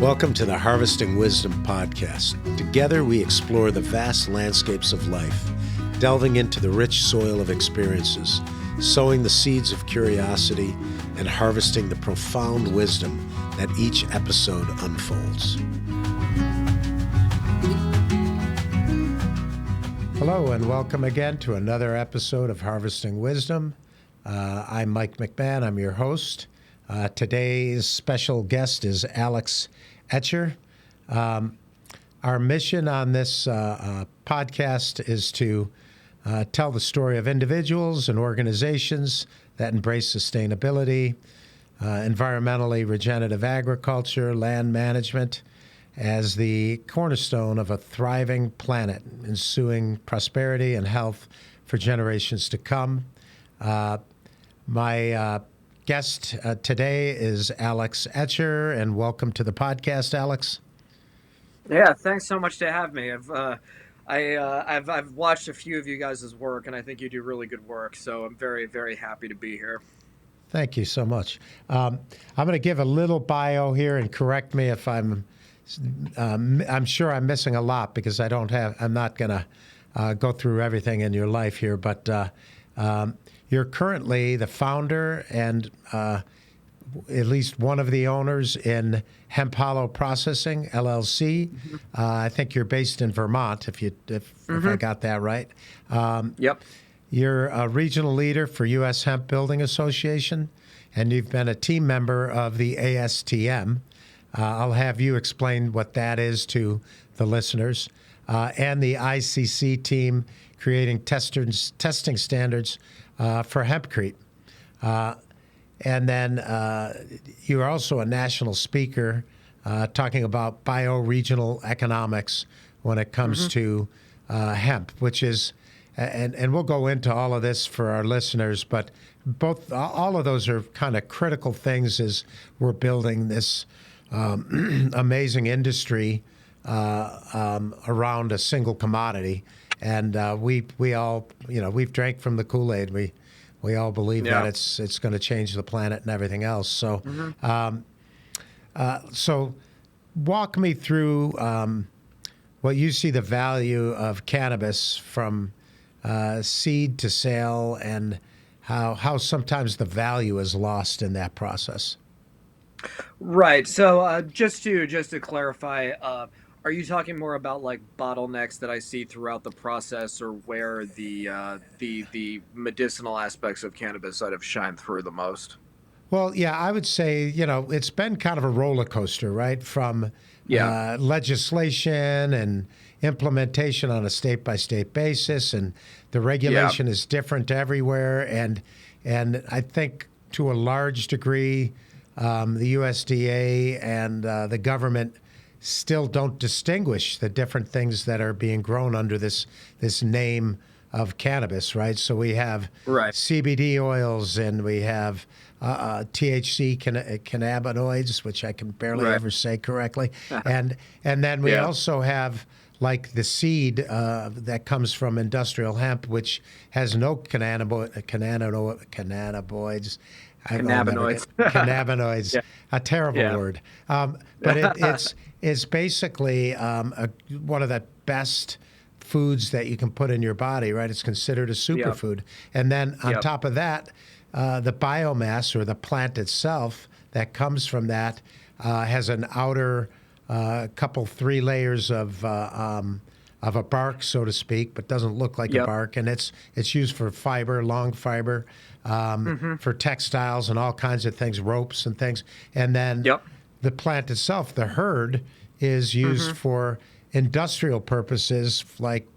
Welcome to the Harvesting Wisdom podcast. Together we explore the vast landscapes of life, delving into the rich soil of experiences, sowing the seeds of curiosity, and harvesting the profound wisdom that each episode unfolds. Hello and welcome again to another episode of Harvesting Wisdom. I'm Mike McMahon. I'm your host. Today's special guest is Alex Etcher. Our mission on this podcast is to tell the story of individuals and organizations that embrace sustainability, environmentally regenerative agriculture, land management as the cornerstone of a thriving planet, ensuing prosperity and health for generations to come. My guest today is Alex Etcher, and welcome to the podcast, Alex. Yeah, thanks so much to have me. I've watched a few of you guys' work, and I think you do really good work. So I'm very, very happy to be here. Thank you so much. I'm going to give a little bio here, and correct me if I'm sure I'm missing a lot because I'm not going to go through everything in your life here, but you're currently the founder and at least one of the owners in Hemp Hollow Processing, LLC. Mm-hmm. I think you're based in Vermont, if I got that right. Yep. You're a regional leader for U.S. Hemp Building Association, and you've been a team member of the ASTM. I'll have you explain what that is to the listeners, and the ICC team creating testing standards for hempcrete. And then you're also a national speaker talking about bioregional economics when it comes to hemp, which is, and we'll go into all of this for our listeners, but all of those are kind of critical things as we're building this amazing industry around a single commodity. And we all, we've drank from the Kool-Aid. We all believe that it's going to change the planet and everything else. So, so walk me through what you see the value of cannabis from seed to sale, and how sometimes the value is lost in that process. Right. So just to clarify, are you talking more about like bottlenecks that I see throughout the process, or where the medicinal aspects of cannabis sort of shine through the most? Well, yeah, I would say, it's been kind of a roller coaster, right? From legislation and implementation on a state-by-state basis, and the regulation is different everywhere. And I think to a large degree, the USDA and the government still don't distinguish the different things that are being grown under this name of cannabis, right? So we have CBD oils, and we have THC cannabinoids, which I can barely ever say correctly, and then we also have like the seed that comes from industrial hemp, which has no cannabinoids. Cannabinoids, a terrible word. But it's basically one of the best foods that you can put in your body, right? It's considered a superfood. And then on top of that, the biomass, or the plant itself that comes from that, has an outer three layers of a bark, so to speak, but doesn't look like a bark. And it's used for fiber, long fiber, for textiles and all kinds of things, ropes and things. And then the plant itself, the hurd, is used for industrial purposes like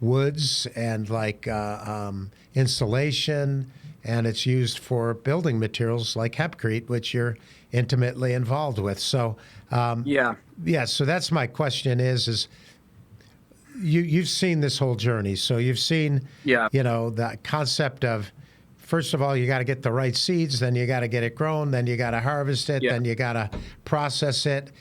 woods and like insulation, and it's used for building materials like hempcrete, which you're intimately involved with. So so that's my question is you've seen this whole journey. So you've seen the concept of, first of all, you got to get the right seeds, then you got to get it grown, then you got to harvest it, then you got to process it.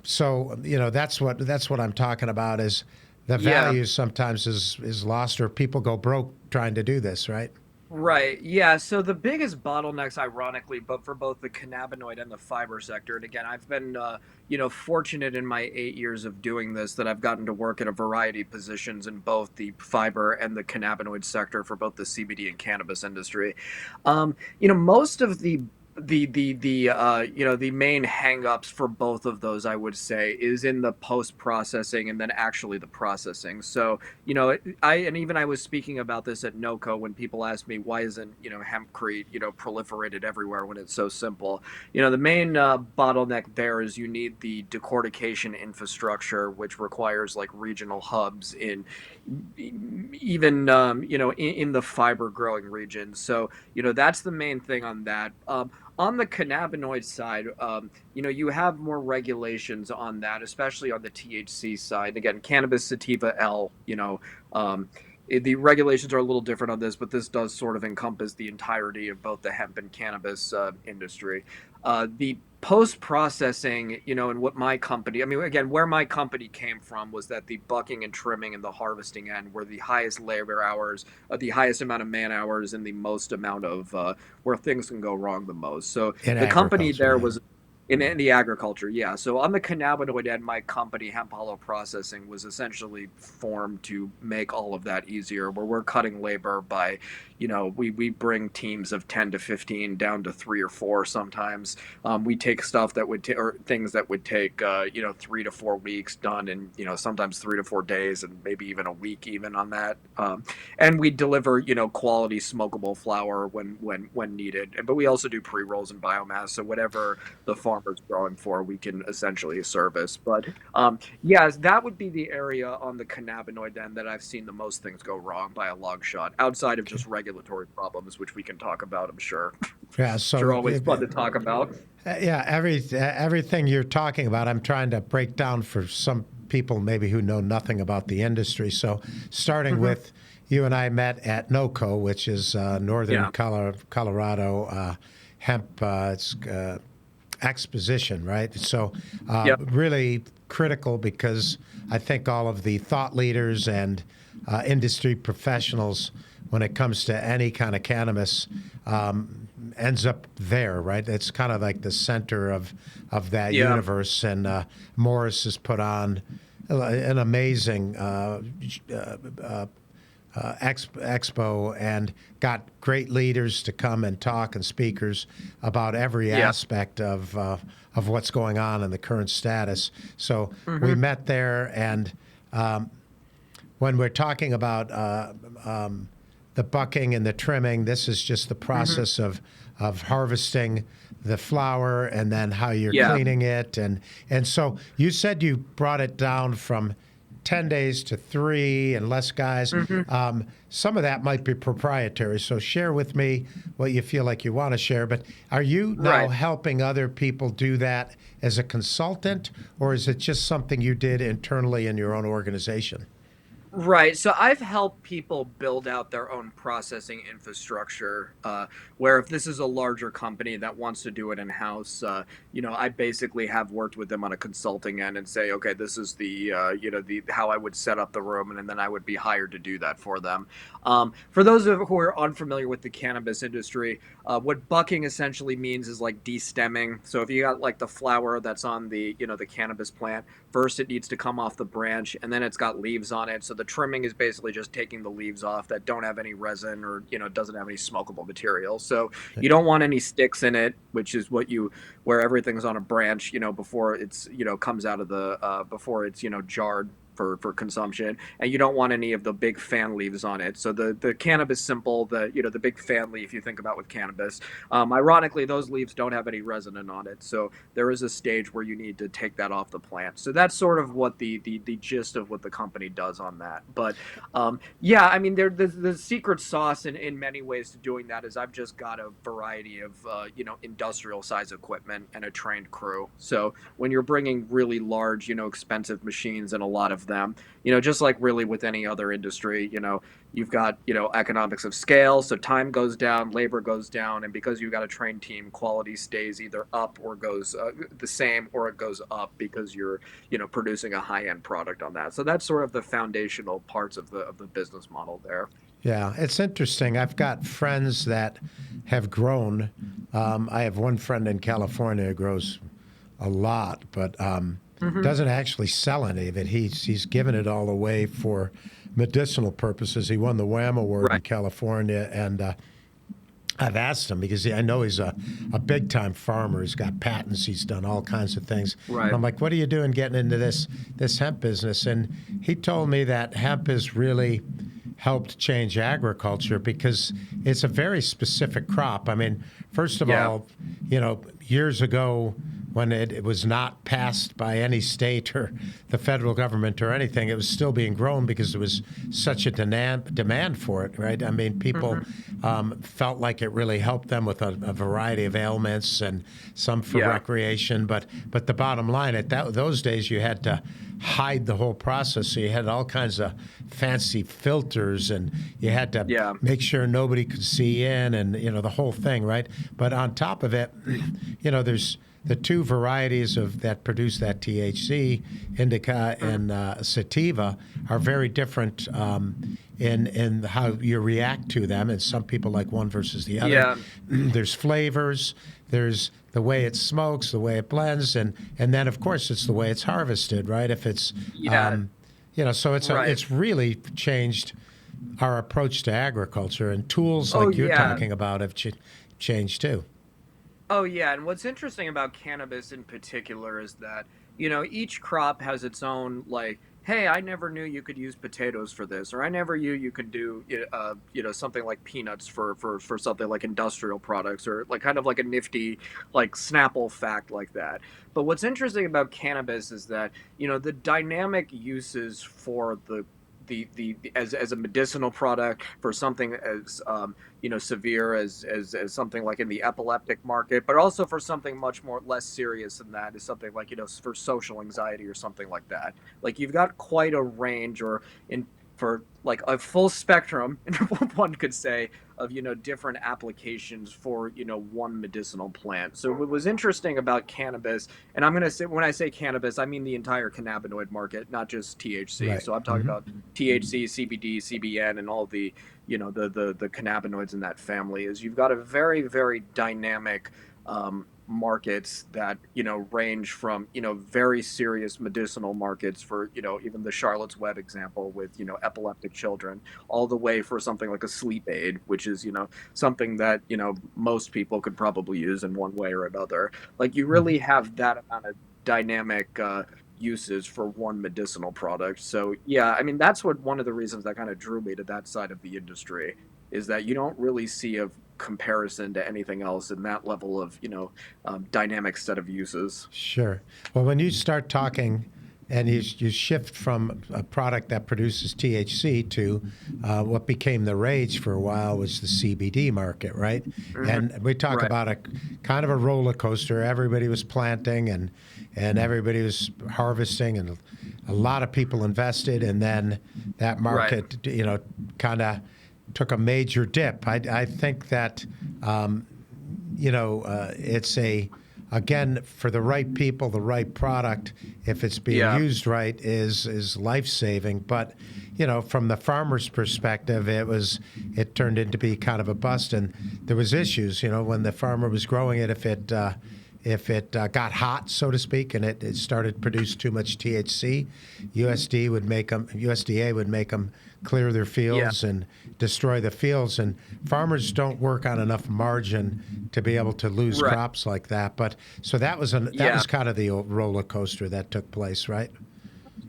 So that's what I'm talking about, is the value sometimes is lost, or people go broke trying to do this, right? Right. Yeah. So the biggest bottlenecks, ironically, but for both the cannabinoid and the fiber sector, and again, I've been, fortunate in my 8 years of doing this that I've gotten to work in a variety of positions in both the fiber and the cannabinoid sector for both the CBD and cannabis industry. Most of the main hangups for both of those, I would say, is in the post processing and then actually the processing. So I was speaking about this at NOCO when people ask me why isn't hempcrete proliferated everywhere when it's so simple. The main bottleneck there is you need the decortication infrastructure, which requires like regional hubs in even in the fiber growing regions. So that's the main thing on that. On the cannabinoid side, you have more regulations on that, especially on the THC side. Again, cannabis sativa L, the regulations are a little different on this, but this does sort of encompass the entirety of both the hemp and cannabis industry. The post processing, and what my company, I mean, again, where my company came from was that the bucking and trimming and the harvesting end were the highest labor hours, the highest amount of man hours, and the most amount of where things can go wrong the most. So In the company agriculture, there yeah. was in the agriculture, yeah. So on the cannabinoid end, my company, Hemp Hollow Processing, was essentially formed to make all of that easier. Where we're cutting labor by, we bring teams of 10 to 15 down to 3 or 4 sometimes. We take stuff that would or things that would take 3 to 4 weeks done in sometimes 3 to 4 days and maybe even a week even on that. And we deliver quality smokable flour when needed. But we also do pre rolls and biomass. So whatever the farmer's growing for, we can essentially service. But yes, that would be the area on the cannabinoid end that I've seen the most things go wrong by a long shot, outside of Okay. just regulatory problems, which we can talk about, I'm sure. Yeah. Which are So, always fun to talk about. yeah, everything you're talking about, I'm trying to break down for some people maybe who know nothing about the industry. So, starting Hmm. with you and I met at NOCO, which is Northern Yeah. Colorado hemp. It's exposition, right? So, Yep. really critical because I think all of the thought leaders and industry professionals, when it comes to any kind of cannabis, ends up there, right? It's kind of like the center of that Yeah. universe. And Morris has put on an amazing expo and got great leaders to come and talk and speakers about every Yeah. aspect of what's going on in the current status. So we Hmm. met there, and when we're talking about the bucking and the trimming, this is just the Hmm. process of harvesting the flour and then how you're Yeah. cleaning it, and so you said you brought it down from 10 days to 3 and less guys. Hmm. Some of that might be proprietary. So share with me what you feel like you want to share. But are you now Right. helping other people do that as a consultant, or is it just something you did internally in your own organization? Right. So I've helped people build out their own processing infrastructure. Where if this is a larger company that wants to do it in house, I basically have worked with them on a consulting end and say, okay, this is the how I would set up the room, and then I would be hired to do that for them. For those who are unfamiliar with the cannabis industry, what bucking essentially means is like destemming. So if you got like the flower that's on the cannabis plant, first it needs to come off the branch, and then it's got leaves on it. So the trimming is basically just taking the leaves off that don't have any resin or doesn't have any smokable material. So you don't want any sticks in it, which is where everything's on a branch, before it's comes out of the before it's jarred for consumption, and you don't want any of the big fan leaves on it. So the cannabis simple, the big fan leaf you think about with cannabis, ironically those leaves don't have any resin on it. So there is a stage where you need to take that off the plant. So that's sort of what the gist of what the company does on that. But yeah, I mean, the secret sauce in many ways to doing that is I've just got a variety of industrial size equipment and a trained crew. So when you're bringing really large, expensive machines and a lot of them, just like really with any other industry, you've got economics of scale, so time goes down, labor goes down, and because you've got a trained team, quality stays either up or goes the same, or it goes up because you're producing a high end product on that. So that's sort of the foundational parts of the business model there. Yeah, it's interesting. I've got friends that have grown. I have one friend in California who grows a lot, but Hmm. doesn't actually sell any of it. He's given it all away for medicinal purposes. He won the WAM award in Right. California, and I've asked him because I know he's a big time farmer. He's got patents. He's done all kinds of things. And Right. I'm like, what are you doing getting into this hemp business? And he told me that hemp has really helped change agriculture because it's a very specific crop. I mean, first of Yeah. all, years ago when it was not passed by any state or the federal government or anything, it was still being grown because there was such a demand for it, right? I mean, people Hmm. felt like it really helped them with a variety of ailments and some for Yeah. recreation. But the bottom line, those days, you had to hide the whole process. So you had all kinds of fancy filters, and you had to Yeah. make sure nobody could see in, and the whole thing, right? But on top of it, there's the two varieties of that produce that THC, indica Hmm. and sativa, are very different in how you react to them. And some people like one versus the other. Yeah. There's flavors. There's the way it smokes, the way it blends, and then of course it's the way it's harvested, right? If it's Yeah. so Right. it's really changed our approach to agriculture, and tools Oh like you're yeah. talking about have changed too. Oh yeah, and what's interesting about cannabis in particular is that, each crop has its own like, hey, I never knew you could use potatoes for this, or I never knew you could do something like peanuts for something like industrial products, or like kind of like a nifty like Snapple fact like that. But what's interesting about cannabis is that, the dynamic uses for the as a medicinal product, for something as severe as something like in the epileptic market, but also for something much more less serious than that, is something like, for social anxiety or something like that. Like, you've got quite a range, or in for like a full spectrum, one could say, of different applications for one medicinal plant. So what was interesting about cannabis, and I'm going to say, when I say cannabis, I mean the entire cannabinoid market, not just THC. Right. So I'm talking Hmm. about THC, CBD, CBN, and all the the cannabinoids in that family. Is you've got a very, very dynamic markets that range from very serious medicinal markets for even the Charlotte's Web example with epileptic children, all the way for something like a sleep aid, which is something that most people could probably use in one way or another. Like, you Hmm. really have that amount of dynamic uses for one medicinal product. So yeah, I mean, that's what one of the reasons that kind of drew me to that side of the industry, is that you don't really see a comparison to anything else in that level of dynamic set of uses. Sure. Well, when you start talking and you shift from a product that produces THC to what became the rage for a while was the CBD market, right? Hmm. And we talk Right. about a kind of a roller coaster. Everybody was planting and everybody was harvesting, and a lot of people invested, and then that Right. market, kind of took a major dip. I think that it's again, for the right people, the right product, if it's being Yeah. used right, is life saving. But from the farmer's perspective, it turned into be kind of a bust, and there was issues. When the farmer was growing it, if it got hot, so to speak, and it started to produce too much THC, USDA would make them clear their Yeah. fields and destroy the fields. And farmers don't work on enough margin to be able to lose Right. crops like that. But so that Yeah. was kind of the old roller coaster that took place, right?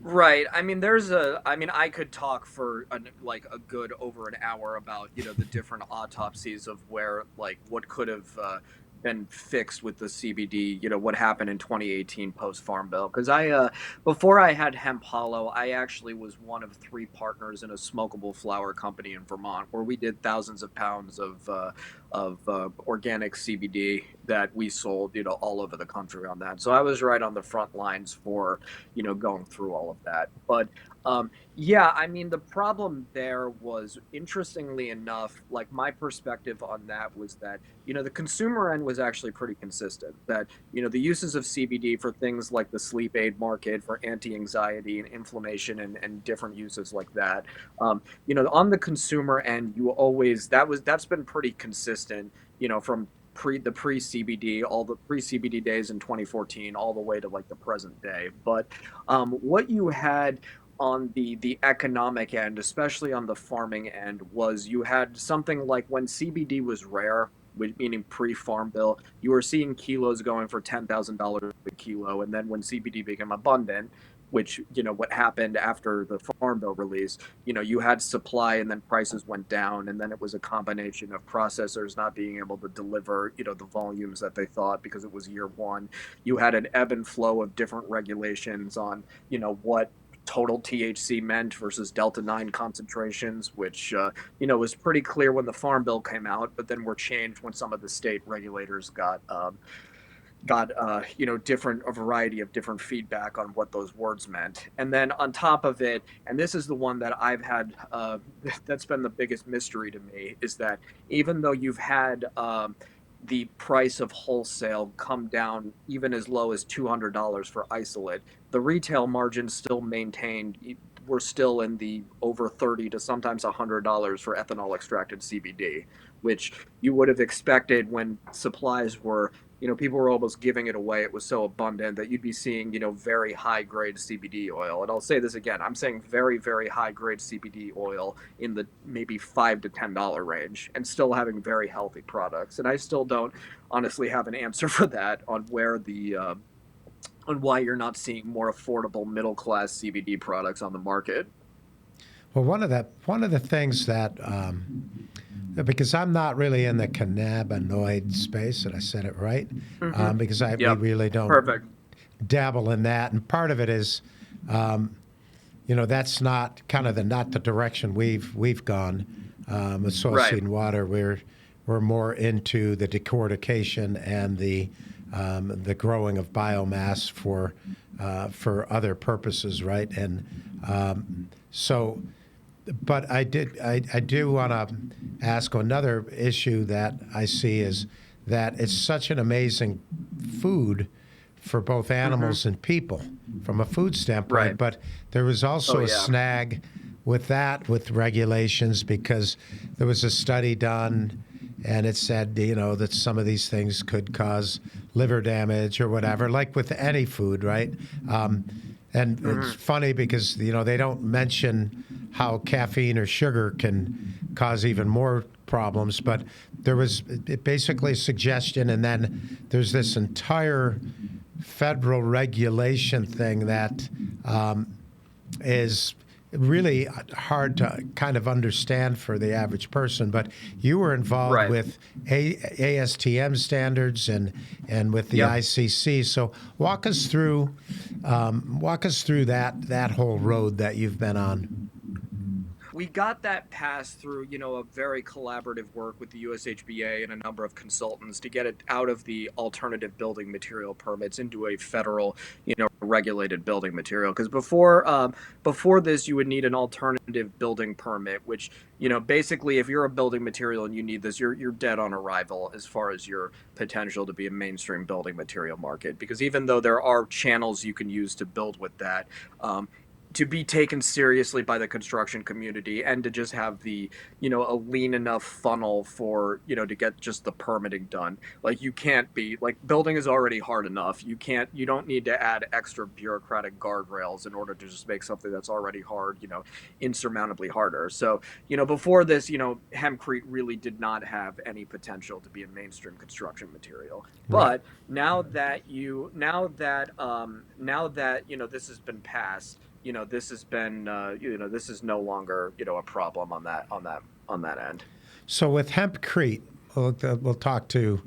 Right. I mean, I mean, I could talk for like a good over an hour about, the different autopsies of where, like, what could have been fixed with the CBD, what happened in 2018 post Farm Bill. Because before I had Hemp Hollow, I actually was one of three partners in a smokable flower company in Vermont, where we did thousands of pounds organic CBD that we sold, all over the country on that. So I was right on the front lines for, going through all of that. But yeah, I mean, the problem there was, interestingly enough, like my perspective on that was that, the consumer end was actually pretty consistent. That, the uses of CBD for things like the sleep aid market, for anti-anxiety and inflammation and different uses like that. On the consumer end, that's been pretty consistent, from pre CBD, all the pre CBD days in 2014, all the way to like the present day. But what you had on the economic end, especially on the farming end, was you had something like when CBD was rare, meaning pre-farm bill, you were seeing kilos going for $10,000 a kilo, and then when CBD became abundant, which, what happened after the farm bill release, you had supply and then prices went down, and then it was a combination of processors not being able to deliver, the volumes that they thought because it was year one. You had an ebb and flow of different regulations on, what total THC meant versus Delta 9 concentrations, which, was pretty clear when the Farm Bill came out, but then were changed when some of the state regulators got different, a variety of different feedback on what those words meant. And then on top of it, and this is the one that I've had, that's been the biggest mystery to me, is that even though you've had the price of wholesale come down even as low as $200 for isolate, the retail margin still maintained. We're still in the over 30 to sometimes $100 for ethanol extracted CBD, which you would have expected when supplies were, people were almost giving it away. It was so abundant that you'd be seeing, very high grade CBD oil. And I'll say this again, I'm saying very, very high grade CBD oil in the maybe $5 to $10 range, and still having very healthy products. And I still don't honestly have an answer for that on where on why you're not seeing more affordable middle class CBD products on the market. Well, one of the things that because I'm not really in the cannabinoid space, and I said it right, Mm-hmm. because we Yep. really don't Perfect. dabble in that, and part of it is, that's not kind of not the direction we've gone. With soil, Right. seed, and water, we're more into the decortication and the growing of biomass for other purposes, right? And so, but I do want to ask another issue that I see is that it's such an amazing food for both Mm-hmm. animals and people from a food standpoint. Right. But there was Oh also a yeah. snag with that, with regulations, because there was a study done and it said, that some of these things could cause liver damage or whatever, like with any food, right? And it's Mm-hmm. funny because, they don't mention how caffeine or sugar can cause even more problems, but there was basically a suggestion, and then there's this entire federal regulation thing that is really hard to kind of understand for the average person. But you were involved Right. with ASTM standards and with the Yep. ICC. So walk us through that whole road that you've been on. We got that passed through, a very collaborative work with the USHBA and a number of consultants to get it out of the alternative building material permits into a federal, regulated building material. Because before this, you would need an alternative building permit, which, basically, if you're a building material and you need this, you're dead on arrival as far as your potential to be a mainstream building material market. Because even though there are channels you can use to build with that, to be taken seriously by the construction community and to just have the, a lean enough funnel for, to get just the permitting done. Like, you can't be like, building is already hard enough. You don't need to add extra bureaucratic guardrails in order to just make something that's already hard, insurmountably harder. So, before this, hempcrete really did not have any potential to be a mainstream construction material. Right. But now that this has been passed, this has been, this is no longer, a problem on that end. So with hempcrete, we'll talk to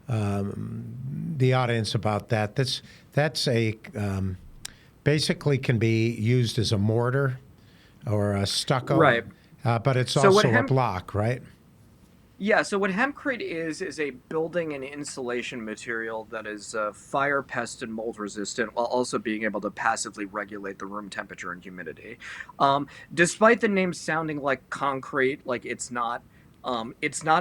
the audience about that. That's a basically can be used as a mortar or a stucco, Right. but it's So what also a hemp block, right? Yeah, so what hempcrete is a building and insulation material that is fire, pest, and mold resistant, while also being able to passively regulate the room temperature and humidity. Despite the name sounding like concrete, like it's not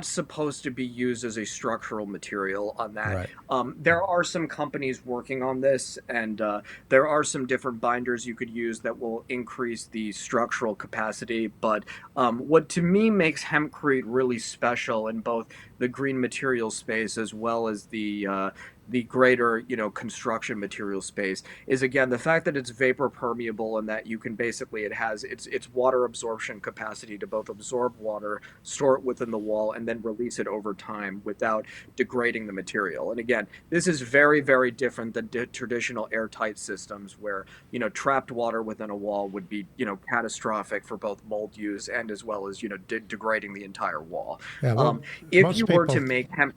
supposed to be used as a structural material on that. Right. There are some companies working on this, and there are some different binders you could use that will increase the structural capacity, but what to me makes hempcrete really special in both the green material space as well as the greater construction material space is again the fact that it's vapor permeable and that you can basically it has its water absorption capacity to both absorb water, store it within the wall, and then release it over time without degrading the material. And again, this is very, very different than traditional airtight systems where trapped water within a wall would be catastrophic for both mold use and as well as degrading the entire wall. Yeah. Well, um, if most you were to people. make hemp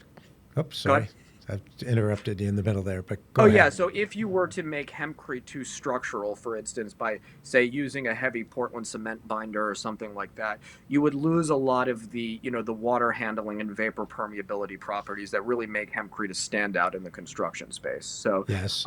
Oops, go ahead. sorry. I interrupted you in the middle there, but Oh go yeah, ahead. so if you were to make hempcrete too structural, for instance, by say using a heavy Portland cement binder or something like that, you would lose a lot of the water handling and vapor permeability properties that really make hempcrete a standout in the construction space. So, Yes.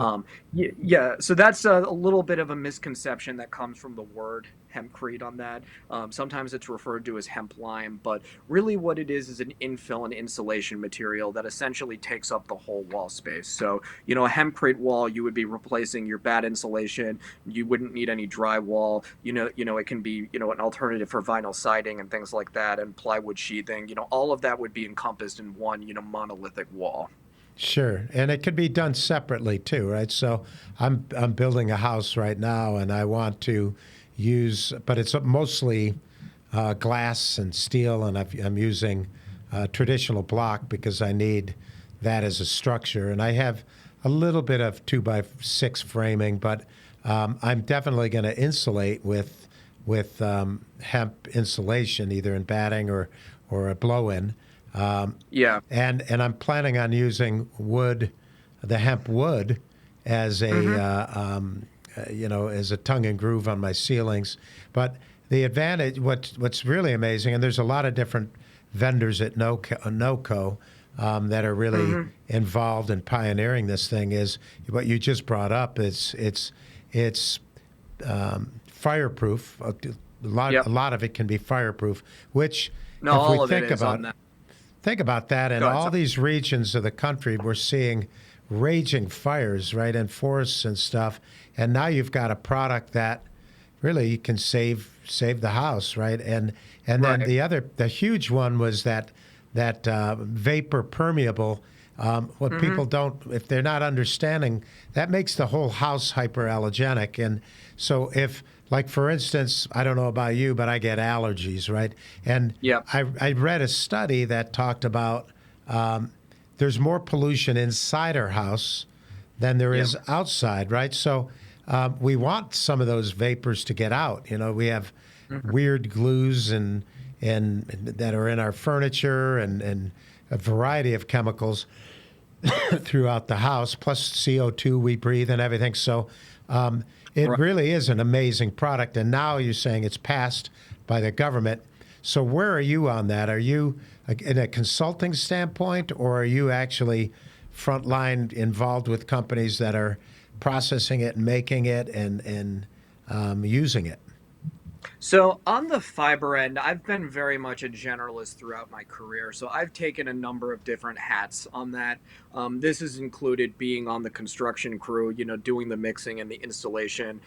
yeah, so that's a little bit of a misconception that comes from the word hempcrete on that. Sometimes it's referred to as hemp lime, but really what it is an infill and insulation material that essentially takes up the whole wall space. So a hempcrete wall, you would be replacing your bad insulation. You wouldn't need any drywall. It can be an alternative for vinyl siding and things like that, and plywood sheathing. All of that would be encompassed in one monolithic wall. Sure, and it could be done separately too, right? So I'm building a house right now, and I want to use, but it's mostly glass and steel, and I'm using traditional block because I need that as a structure, and I have a little bit of 2x6 framing, but I'm definitely going to insulate with hemp insulation, either in batting or a blow-in. Yeah. And I'm planning on using wood, the hemp wood, as a Hmm. as a tongue and groove on my ceilings. But the advantage, what's really amazing, and there's a lot of different vendors at NOCO that are really Hmm. involved in pioneering this thing, is what you just brought up. It's fireproof. A Yep. lot of it can be fireproof, which No, if we all of it is on that. think about that, in Go ahead. all Sorry. these regions of the country, we're seeing raging fires, right, in forests and stuff. And now you've got a product that really can save the house, right? And then Right. the huge one was that vapor permeable. What Hmm. people don't, if they're not understanding, that makes the whole house hyperallergenic. And so if, like for instance, I don't know about you, but I get allergies, right? And Yep. I read a study that talked about there's more pollution inside our house than there Yep. is outside, right? So we want some of those vapors to get out. We have Hmm. weird glues and that are in our furniture and a variety of chemicals throughout the house, plus CO2 we breathe and everything. So it Right. really is an amazing product. And now you're saying it's passed by the government. So where are you on that? Are you in a consulting standpoint, or are you actually frontline involved with companies that are processing it and making it and using it? So on the fiber end, I've been very much a generalist throughout my career. So I've taken a number of different hats on that. This has included being on the construction crew, doing the mixing and the installation.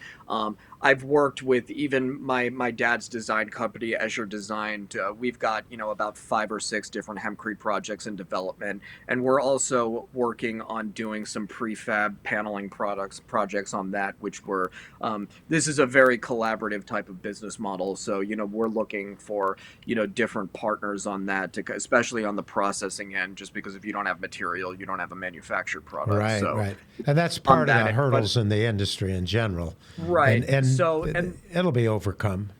I've worked with even my dad's design company, Escher Design. We've got about 5 or 6 different hempcrete projects in development, and we're also working on doing some prefab paneling projects on that, which were this is a very collaborative type of business model. So, we're looking for, different partners on that, especially on the processing end, just because if you don't have material, you don't have a manufactured product. Right, So, right. And that's on part of that the end, but hurdles in the industry in general. And right. and So, and it'll be overcome.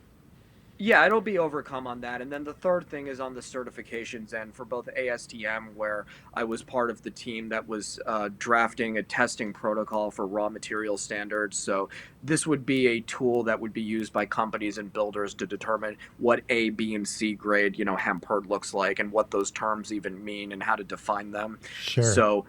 Yeah, it'll be overcome on that. And then the third thing is on the certifications end for both ASTM, where I was part of the team that was drafting a testing protocol for raw material standards. So this would be a tool that would be used by companies and builders to determine what A, B, and C grade, hemp hurd looks like and what those terms even mean and how to define them. Sure. So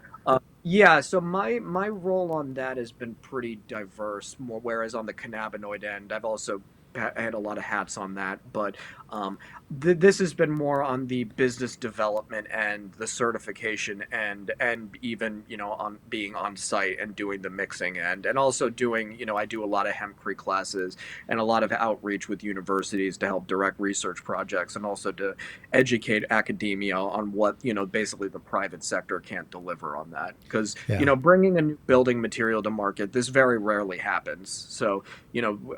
yeah, so my role on that has been pretty diverse. More whereas on the cannabinoid end, I've also had a lot of hats on that, but um, this has been more on the business development and the certification and even on being on site and doing the mixing and also doing I do a lot of hempcrete classes and a lot of outreach with universities to help direct research projects and also to educate academia on what basically the private sector can't deliver on that because Yeah. bringing a new building material to market, this very rarely happens. So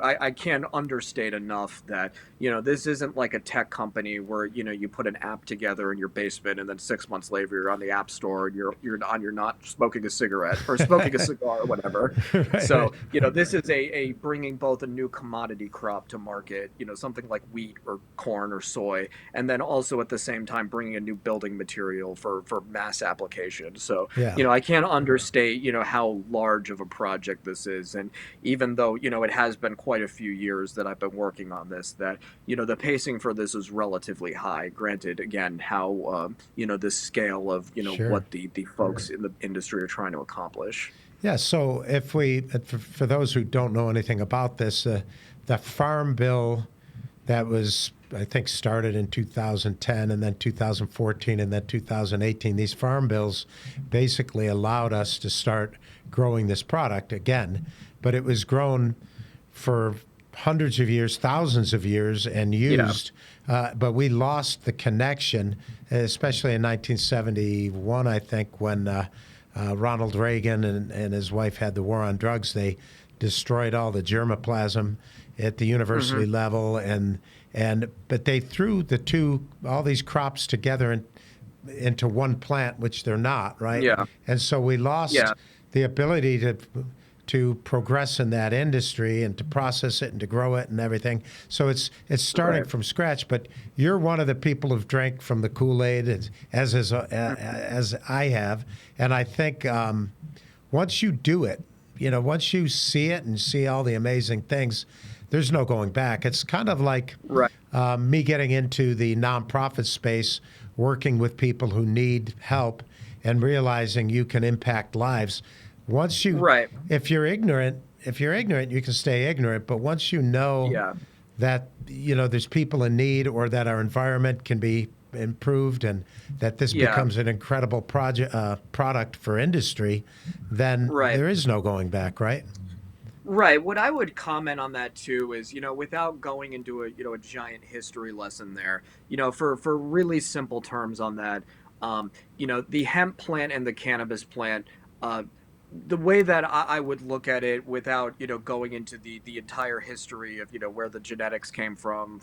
I can't understate enough that this isn't like a tech company where you put an app together in your basement and then 6 months later you're on the app store and you're not smoking a cigarette or smoking a cigar or whatever. Right, right. So this is a bringing both a new commodity crop to market, something like wheat or corn or soy, and then also at the same time bringing a new building material for mass application. So Yeah. I can't understate how large of a project this is. And even though it has been quite a few years that I've been working on this, that the pacing for this is relatively high. Granted, again, how the scale of Sure. what the folks in the industry are trying to accomplish. Yeah. So if we, for those who don't know anything about this, the farm bill that was, I think, started in 2010 and then 2014 and then 2018. These farm bills basically allowed us to start growing this product again, but it was grown for hundreds of years, thousands of years, and Yeah. used. But we lost the connection, especially in 1971, I think, when Ronald Reagan and his wife had the war on drugs. They destroyed all the germplasm at the university Hmm. level, but they threw all these crops together into one plant, which they're not, right? Yeah. And so we lost Yeah. the ability to progress in that industry and to process it and to grow it and everything. So it's starting Right. from scratch. But you're one of the people who've drank from the Kool-Aid, as I have, and I think once you do it, once you see it and see all the amazing things, there's no going back. It's kind of like Right. me getting into the nonprofit space, working with people who need help, and realizing you can impact lives. Once you, Right. if you're ignorant, you can stay ignorant. But once you know Yeah. that there's people in need, or that our environment can be improved, and that this Yeah. becomes an incredible product for industry, then Right. there is no going back, right? Right. What I would comment on that too is, without going into a giant history lesson there, for really simple terms on that, the hemp plant and the cannabis plant, uh, the way that I would look at it without going into the entire history of where the genetics came from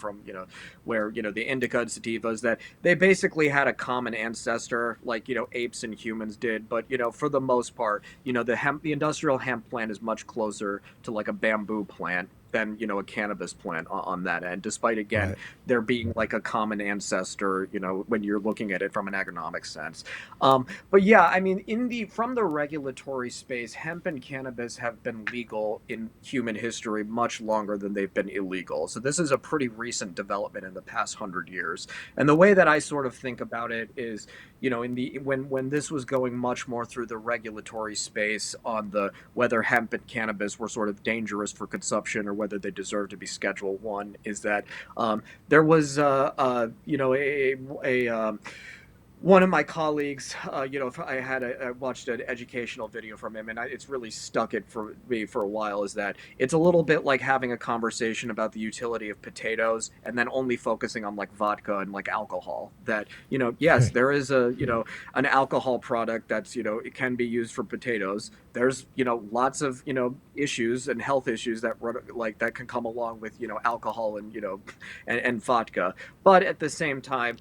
where the indica and sativas, that they basically had a common ancestor like apes and humans did, but for the most part the industrial hemp plant is much closer to like a bamboo plant than a cannabis plant on that end, despite again Right. there being like a common ancestor when you're looking at it from an economic sense. But yeah, I mean, from the regulatory space, hemp and cannabis have been legal in human history much longer than they've been illegal. So this is a pretty recent development in the past 100 years. And the way that I sort of think about it is, in the when this was going much more through the regulatory space on the whether hemp and cannabis were sort of dangerous for consumption or whether they deserve to be Schedule One, is that there was one of my colleagues, I watched an educational video from him, and it's really stuck it for me for a while. Is that it's a little bit like having a conversation about the utility of potatoes, and then only focusing on like vodka and like alcohol. That yes, there is an alcohol product that's it can be used for potatoes. There's lots of issues and health issues that like that can come along with alcohol and and vodka. But at the same time,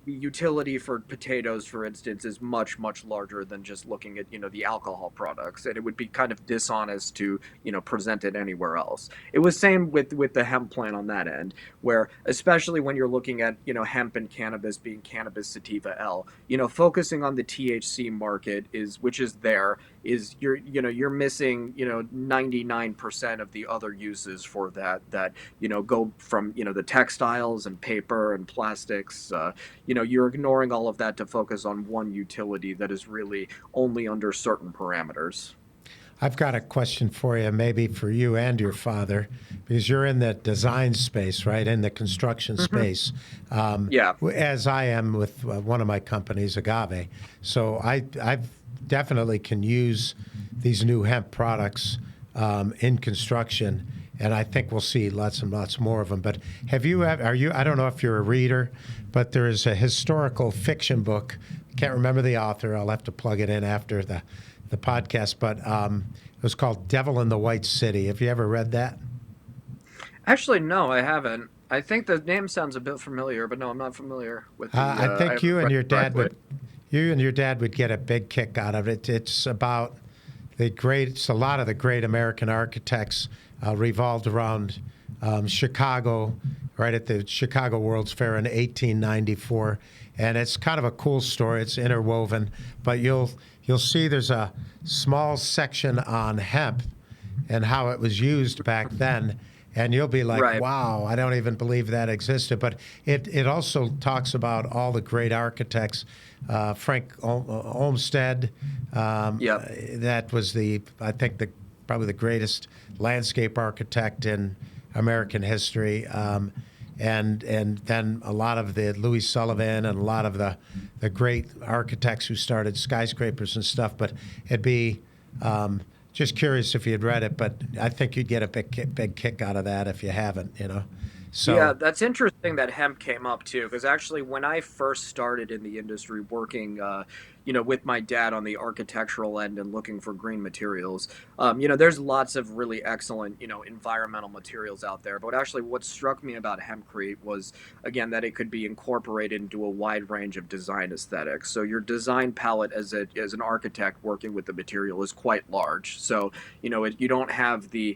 utility for potatoes, for instance, is much, much larger than just looking at, the alcohol products. And it would be kind of dishonest to, present it anywhere else. It was same with the hemp plant on that end, where especially when you're looking at, hemp and cannabis being cannabis sativa L, focusing on the THC market which is there, is you're missing 99% of the other uses for that go from the textiles and paper and plastics. You're ignoring all of that to focus on one utility that is really only under certain parameters. I've got a question for you, maybe for you and your father, because you're in the design space, right? In the construction space. Yeah. As I am with one of my companies, Agave. So I definitely can use these new hemp products in construction, and I think we'll see lots and lots more of them. But I don't know if you're a reader, but there is a historical fiction book. Can't remember the author. I'll have to plug it in after the podcast, but it was called Devil in the White City. Have you ever read that? Actually, no, I haven't. I think the name sounds a bit familiar, but no, I'm not familiar with the. I think I you and your dad directly. would get a big kick out of it. It's about it's a lot of the great American architects revolved around Chicago, right at the Chicago World's Fair in 1894, and it's kind of a cool story. It's interwoven, but you'll see there's a small section on hemp and how it was used back then, and you'll be like, Right. wow, I don't even believe that existed. But it also talks about all the great architects, Frank Olmsted, Yep. that was I think probably the greatest landscape architect in American history. And then a lot of the Louis Sullivan and a lot of the great architects who started skyscrapers and stuff. But it'd be just curious if you'd read it, but I think you'd get a big kick out of that if you haven't, So Yeah, that's interesting that hemp came up too, because actually, when I first started in the industry working, with my dad on the architectural end and looking for green materials, there's lots of really excellent, environmental materials out there. But actually, what struck me about hempcrete was, again, that it could be incorporated into a wide range of design aesthetics. So your design palette as an architect working with the material is quite large. So, you don't have the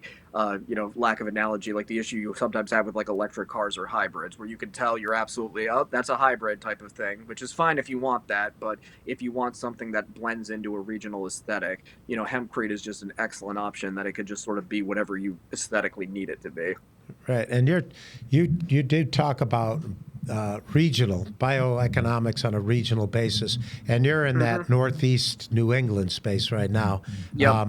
lack of analogy, like the issue you sometimes have with like electric cars or hybrids, where you can tell you're absolutely, oh, that's a hybrid type of thing, which is fine if you want that. But if you want something that blends into a regional aesthetic, hempcrete is just an excellent option that it could just sort of be whatever you aesthetically need it to be. right, and you did talk about regional bioeconomics on a regional basis, and you're in that Northeast New England space right now. Yep.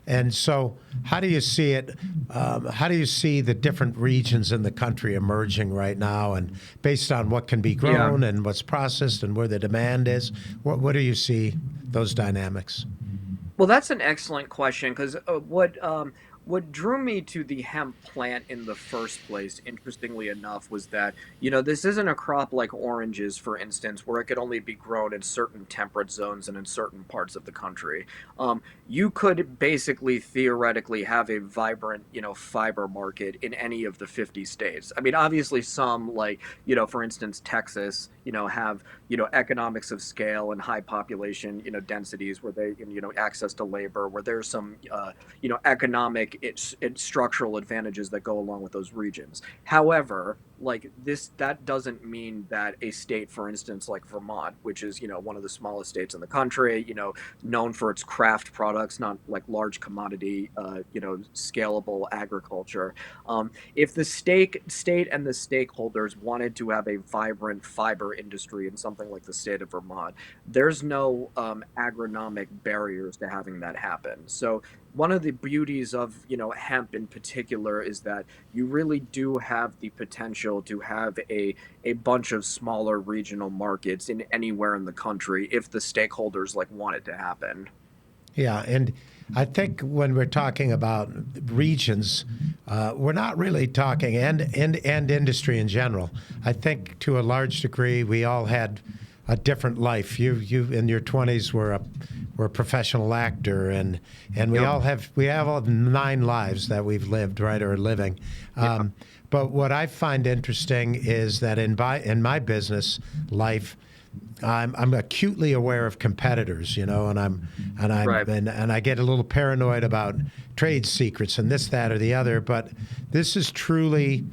And so, how do you see it? How do you see the different regions in the country emerging right now, and based on what can be grown and what's processed and where the demand is? What do you see those dynamics? Well, that's an excellent question, because what drew me to the hemp plant in the first place, interestingly enough, was that this isn't a crop like oranges, for instance, where it could only be grown in certain temperate zones and in certain parts of the country. You could basically theoretically have a vibrant fiber market in any of the 50 states. I mean, obviously some, like for instance Texas, have economics of scale and high population densities, where they access to labor, where there's some economic structural advantages that go along with those regions. However, that doesn't mean that a state, for instance, like Vermont, which is one of the smallest states in the country, known for its craft products, not like large commodity, scalable agriculture. If the state and the stakeholders wanted to have a vibrant fiber industry in something like the state of Vermont, there's no agronomic barriers to having that happen. So one of the beauties of hemp in particular is that you really do have the potential to have a bunch of smaller regional markets in anywhere in the country if the stakeholders want it to happen. Yeah, and I think when we're talking about regions, we're not really talking and industry in general. I think to a large degree we all had a different life. You in your 20s were or a professional actor, and Yep. we have all 9 lives that we've lived, right, or living. Yeah. But what I find interesting is that in my business life, I'm acutely aware of competitors, Right. and I get a little paranoid about trade secrets and this, that, or the other. But this is truly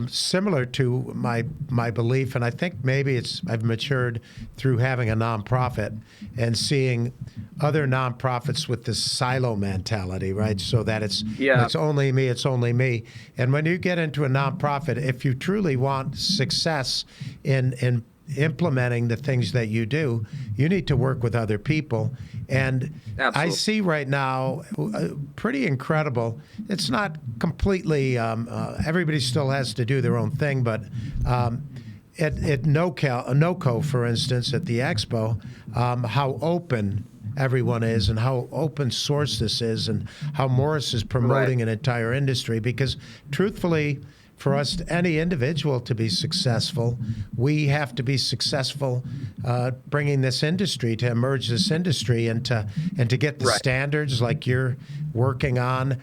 similar to my belief, and I think maybe I've matured through having a nonprofit and seeing other nonprofits with this silo mentality, right? So that Yeah. it's only me. And when you get into a nonprofit, if you truly want success in implementing the things that you do, you need to work with other people. And I Absolutely. see right now pretty incredible. It's not completely, everybody still has to do their own thing, but at NOCO, for instance, at the expo, how open everyone is and how open source this is and how Morris is Right. promoting an entire industry because truthfully, for us, any individual to be successful, we have to be successful bringing this industry to emerge this industry and to get the Right. standards like you're working on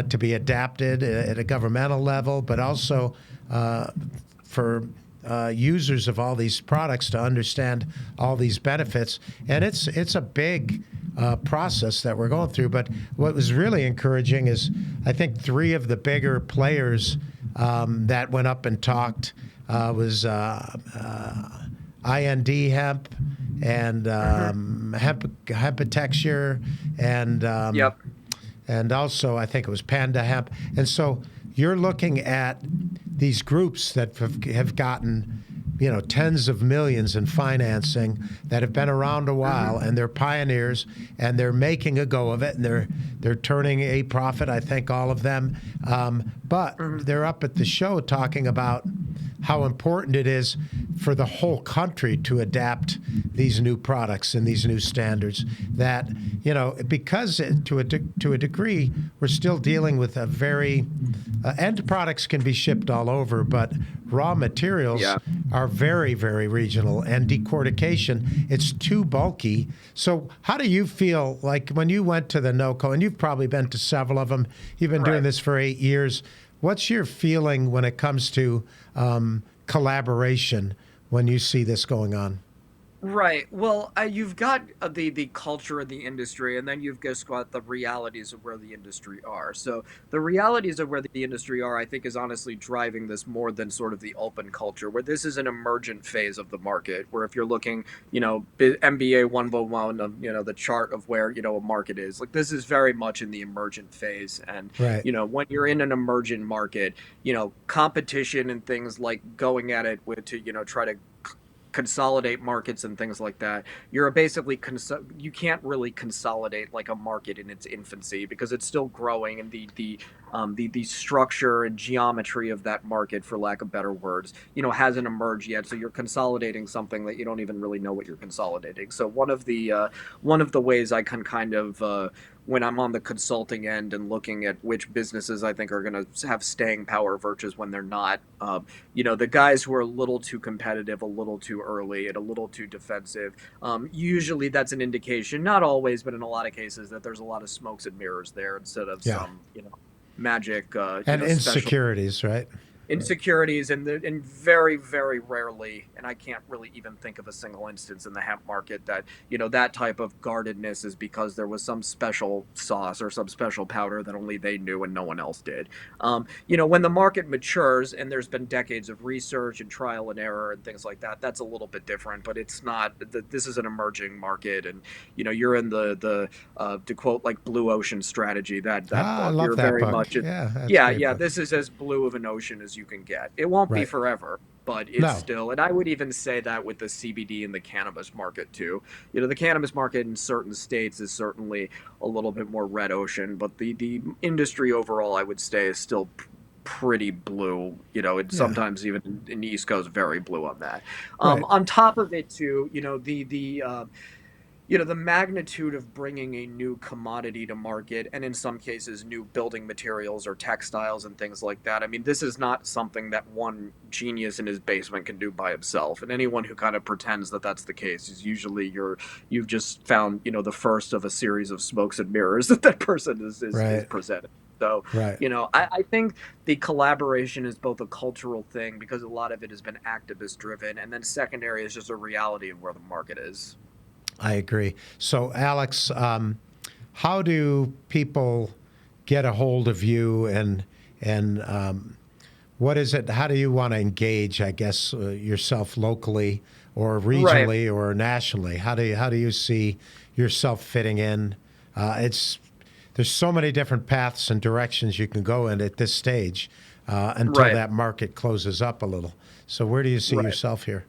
to be adapted at a governmental level, but also for users of all these products to understand all these benefits. And it's a big process that we're going through. But what was really encouraging is I think 3 of the bigger players that went up and talked was IND Hemp and Hmm. Hempatexture Yep. and also I think it was Panda Hemp. And so you're looking at these groups that have gotten, tens of millions in financing that have been around a Hmm. while, and they're pioneers, and they're making a go of it, and they're turning a profit. I think all of them, but Hmm. they're up at the show talking about how important it is for the whole country to adapt these new products and these new standards. That because to a degree, we're still dealing with a very end products can be shipped all over, but raw materials Yeah. are very, very regional, and decortication, it's too bulky. So how do you feel like when you went to the NOCO, and you've probably been to several of them, you've been doing Right. this for 8 years, what's your feeling when it comes to collaboration when you see this going on? Right. Well, you've got the culture of the industry, and then you've just got the realities of where the industry are. So the realities of where the industry are, I think, is honestly driving this more than sort of the open culture, where this is an emergent phase of the market. Where if you're looking, MBA 101 of the chart of where a market is, like this is very much in the emergent phase. And Right. when you're in an emergent market, competition and things like going at it with to try to consolidate markets and things like that. You're basically you can't really consolidate like a market in its infancy because it's still growing, and the structure and geometry of that market, for lack of better words, hasn't emerged yet. So you're consolidating something that you don't even really know what you're consolidating. So one of the ways I can kind of when I'm on the consulting end and looking at which businesses I think are going to have staying power versus when they're not. The guys who are a little too competitive, a little too early, and a little too defensive. Usually that's an indication, not always, but in a lot of cases, that there's a lot of smokes and mirrors there instead of Yeah. some, magic, And special insecurities, right? insecurities, and very, very rarely, and I can't really even think of a single instance in the hemp market that that type of guardedness is because there was some special sauce or some special powder that only they knew and no one else did. When the market matures and there's been decades of research and trial and error and things like that, that's a little bit different, but it's not. This is an emerging market, and you're in the to quote like blue ocean strategy, that Ah, I book, love you're that very book. much in. Yeah, that's a Yeah, great yeah, book. this is as blue of an ocean as you can get. It won't be Right. forever, but it's No. still, and I would even say that with the CBD and the cannabis market too. The cannabis market in certain states is certainly a little bit more red ocean, but the industry overall, I would say, is still pretty blue. It's Yeah. sometimes even in the East Coast very blue on that. Right. On top of it too, the the magnitude of bringing a new commodity to market, and in some cases new building materials or textiles and things like that. I mean, this is not something that one genius in his basement can do by himself, and anyone who kind of pretends that that's the case is usually you've just found, the first of a series of smokes and mirrors that that person is Right. presenting. So, Right. I think the collaboration is both a cultural thing because a lot of it has been activist driven, and then secondary is just a reality of where the market is. I agree. So, Alex, how do people get a hold of you, and what is it? How do you want to engage? I guess yourself locally, or Right. regionally, or nationally. How do you see yourself fitting in? It's There's so many different paths and directions you can go in at this stage until Right. that market closes up a little. So, where do you see Right. yourself here?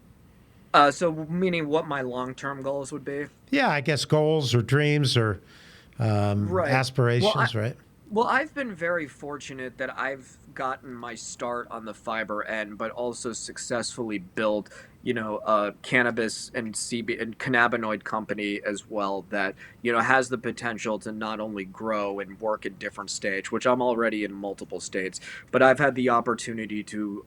So meaning what my long-term goals would be? Yeah, I guess goals or dreams or Right. Well, I aspirations, right? well, I've been very fortunate that I've gotten my start on the fiber end, but also successfully built, a cannabis and CB and cannabinoid company as well that, has the potential to not only grow and work in different states, which I'm already in multiple states, but I've had the opportunity to,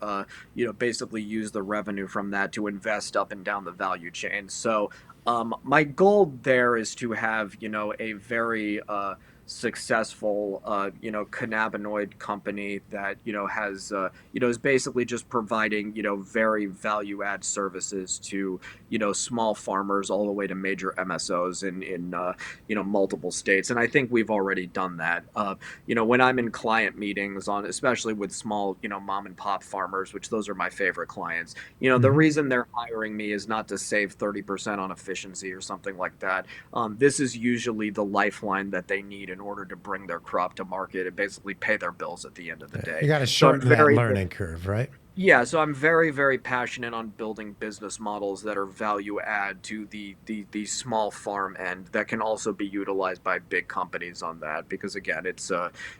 basically use the revenue from that to invest up and down the value chain. So, my goal there is to have, a very successful cannabinoid company that has is basically just providing very value add services to small farmers all the way to major MSOs in multiple states. And I think we've already done that. When I'm in client meetings on, especially with small mom and pop farmers, which those are my favorite clients, the Hmm. reason they're hiring me is not to save 30% on efficiency or something like that. This is usually the lifeline that they need in order to bring their crop to market and basically pay their bills at the end of the You day. got to So I'm shorten that very, learning curve, right? yeah, so I'm very, very passionate on building business models that are value add to the small farm end that can also be utilized by big companies on that. Because again, it's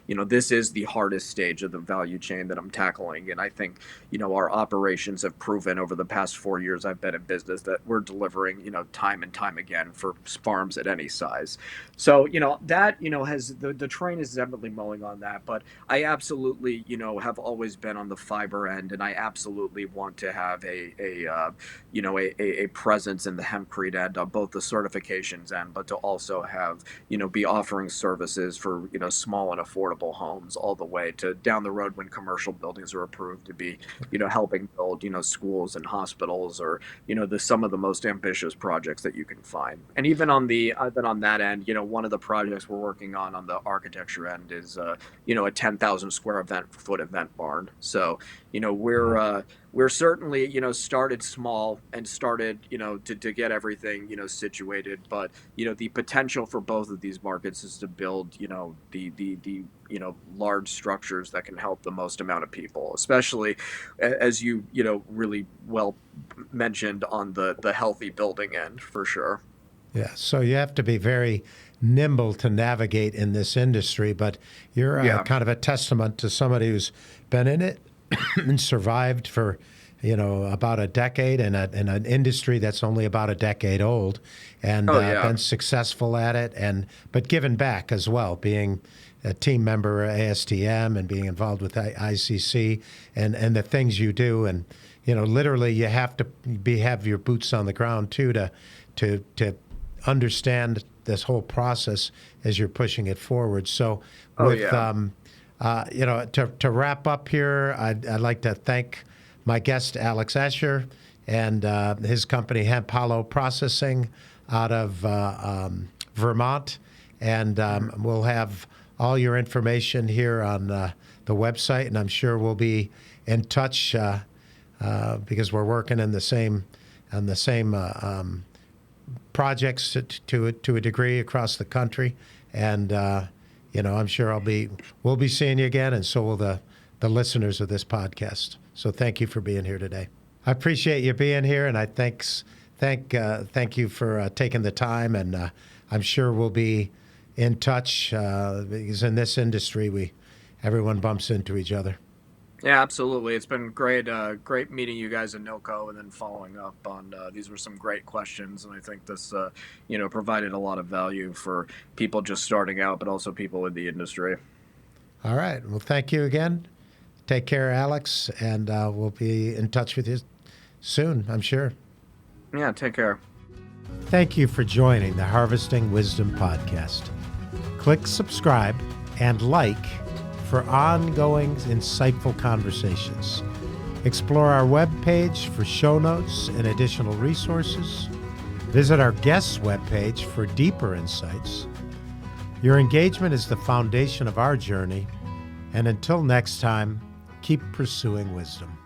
this is the hardest stage of the value chain that I'm tackling, and I think our operations have proven over the past 4 years I've been in business that we're delivering time and time again for farms at any size. So that has the train is definitely mowing on that, but I absolutely, have always been on the fiber end, and I absolutely want to have a presence in the hempcrete end on both the certifications end, but to also have, be offering services for, small and affordable homes all the way to down the road when commercial buildings are approved to be, helping build, schools and hospitals or, some of the most ambitious projects that you can find. And even on that end, one of the projects we're working on the architecture end is, a 10,000 square foot event barn. So, Wow. we're certainly, started small and started, to get everything, situated. But, the potential for both of these markets is to build, the large structures that can help the most amount of people, especially as you, really well mentioned on the healthy building end for sure. Yeah. So you have to be very nimble to navigate in this industry, but you're Yeah. kind of a testament to somebody who's been in it and survived for, about a decade in an industry that's only about a decade old, and Oh yeah. been successful at it, and but given back as well, being a team member at ASTM and being involved with ICC and the things you do, and literally you have to have your boots on the ground too to understand this whole process as you're pushing it forward. So, Oh with yeah. to wrap up here, I'd like to thank my guest Alex Escher and his company Hemp Hollow Processing out of Vermont, and Mhm. we'll have all your information here on the website, and I'm sure we'll be in touch because we're working in the same projects to a degree across the country, and I'm sure we'll be seeing you again, and so will the listeners of this podcast. So thank you for being here today. I appreciate you being here, and I thank you for taking the time, and I'm sure we'll be in touch because in this industry everyone bumps into each other. Yeah, absolutely. It's been great meeting you guys in Nilco and then following up on these were some great questions, and I think this provided a lot of value for people just starting out, but also people in the industry. All right. Well, thank you again. Take care, Alex, and we'll be in touch with you soon, I'm sure. Yeah, take care. Thank you for joining the Harvesting Wisdom podcast. Click subscribe and like for ongoing insightful conversations. Explore our webpage for show notes and additional resources. Visit our guests' webpage for deeper insights. Your engagement is the foundation of our journey, and until next time, keep pursuing wisdom.